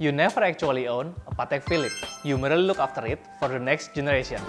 You never actually own a Patek Philippe. You merely look after it for the next generation.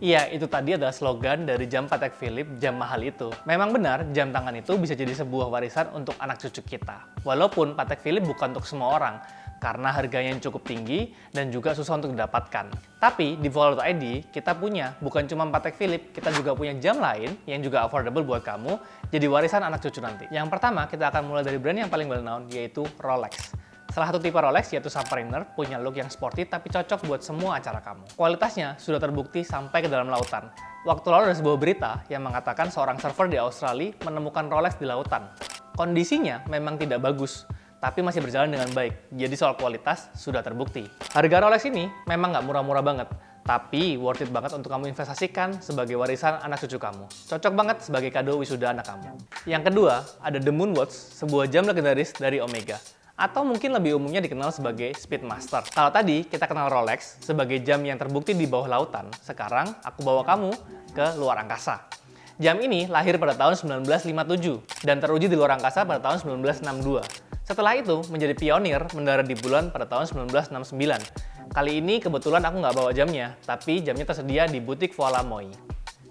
Iya, itu tadi adalah slogan dari jam Patek Philippe, jam mahal itu. Memang benar, jam tangan itu bisa jadi sebuah warisan untuk anak cucu kita. Walaupun Patek Philippe bukan untuk semua orang, karena harganya yang cukup tinggi dan juga susah untuk didapatkan. Tapi di Volart.id kita punya bukan cuma Patek Philippe, kita juga punya jam lain yang juga affordable buat kamu, jadi warisan anak cucu nanti. Yang pertama, kita akan mulai dari brand yang paling well known, yaitu Rolex. Salah satu tipe Rolex yaitu Submariner punya look yang sporty tapi cocok buat semua acara kamu. Kualitasnya sudah terbukti sampai ke dalam lautan. Waktu lalu ada sebuah berita yang mengatakan seorang surfer di Australia menemukan Rolex di lautan. Kondisinya memang tidak bagus, tapi masih berjalan dengan baik. Jadi soal kualitas sudah terbukti. Harga Rolex ini memang nggak murah-murah banget, tapi worth it banget untuk kamu investasikan sebagai warisan anak cucu kamu. Cocok banget sebagai kado wisuda anak kamu. Yang kedua, ada The Moon Watch, sebuah jam legendaris dari Omega. Atau mungkin lebih umumnya dikenal sebagai Speedmaster. Kalau tadi kita kenal Rolex sebagai jam yang terbukti di bawah lautan, sekarang aku bawa kamu ke luar angkasa. Jam ini lahir pada tahun 1957 dan teruji di luar angkasa pada tahun 1962. Setelah itu menjadi pionir mendarat di bulan pada tahun 1969. Kali ini kebetulan aku nggak bawa jamnya, tapi jamnya tersedia di butik Voila Moi.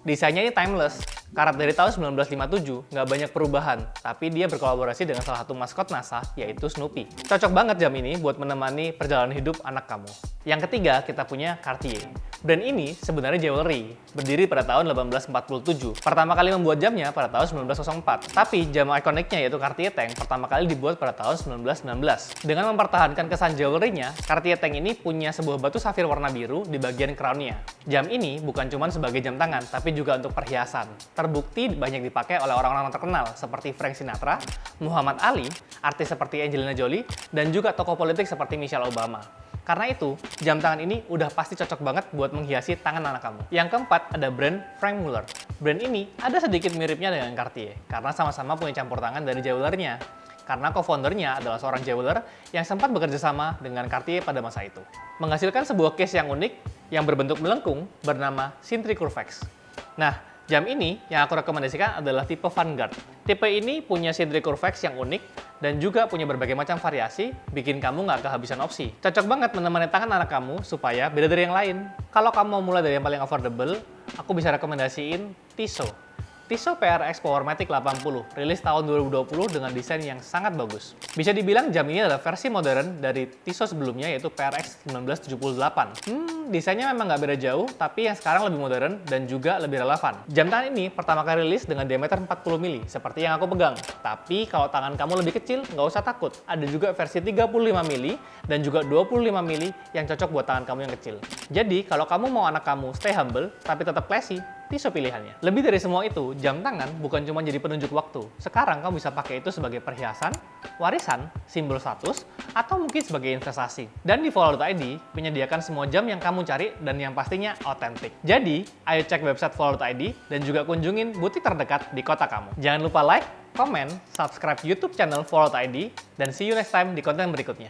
Desainnya ini timeless, karena dari tahun 1957 nggak banyak perubahan, tapi dia berkolaborasi dengan salah satu maskot NASA, yaitu Snoopy. Cocok banget jam ini buat menemani perjalanan hidup anak kamu. Yang ketiga, kita punya Cartier. Brand ini sebenarnya jewelry, berdiri pada tahun 1847. Pertama kali membuat jamnya pada tahun 1904. Tapi jam ikoniknya yaitu Cartier Tank pertama kali dibuat pada tahun 1919. Dengan mempertahankan kesan jewelry-nya, Cartier Tank ini punya sebuah batu safir warna biru di bagian crown-nya. Jam ini bukan cuma sebagai jam tangan, tapi juga untuk perhiasan. Terbukti banyak dipakai oleh orang-orang terkenal seperti Frank Sinatra, Muhammad Ali, artis seperti Angelina Jolie, dan juga tokoh politik seperti Michelle Obama. Karena itu, jam tangan ini udah pasti cocok banget buat menghiasi tangan anak kamu. Yang keempat, ada brand Frank Muller. Brand ini ada sedikit miripnya dengan Cartier, karena sama-sama punya campur tangan dari jewelernya. Karena co-foundernya adalah seorang jeweler yang sempat bekerja sama dengan Cartier pada masa itu. Menghasilkan sebuah case yang unik, yang berbentuk melengkung, bernama Sintry Curvex. Nah, jam ini yang aku rekomendasikan adalah tipe Vanguard. Tipe ini punya Sintry Curvex yang unik dan juga punya berbagai macam variasi, bikin kamu nggak kehabisan opsi. Cocok banget menemani tangan anak kamu supaya beda dari yang lain. Kalau kamu mau mulai dari yang paling affordable, aku bisa rekomendasiin Tissot. Tissot PRX Powermatic 80, rilis tahun 2020 dengan desain yang sangat bagus. Bisa dibilang jam ini adalah versi modern dari Tissot sebelumnya yaitu PRX 1978. Desainnya memang nggak beda jauh, tapi yang sekarang lebih modern dan juga lebih relevan. Jam tangan ini pertama kali rilis dengan diameter 40 mili, seperti yang aku pegang. Tapi kalau tangan kamu lebih kecil, nggak usah takut. Ada juga versi 35 mili dan juga 25 mili yang cocok buat tangan kamu yang kecil. Jadi, kalau kamu mau anak kamu stay humble, tapi tetap classy, Tissot pilihannya. Lebih dari semua itu, jam tangan bukan cuma jadi penunjuk waktu. Sekarang kamu bisa pakai itu sebagai perhiasan, warisan, simbol status, atau mungkin sebagai investasi. Dan di Volart.id menyediakan semua jam yang kamu cari dan yang pastinya otentik. Jadi, ayo cek website Volart.id dan juga kunjungin butik terdekat di kota kamu. Jangan lupa like, komen, subscribe YouTube channel Volart.id, dan see you next time di konten berikutnya.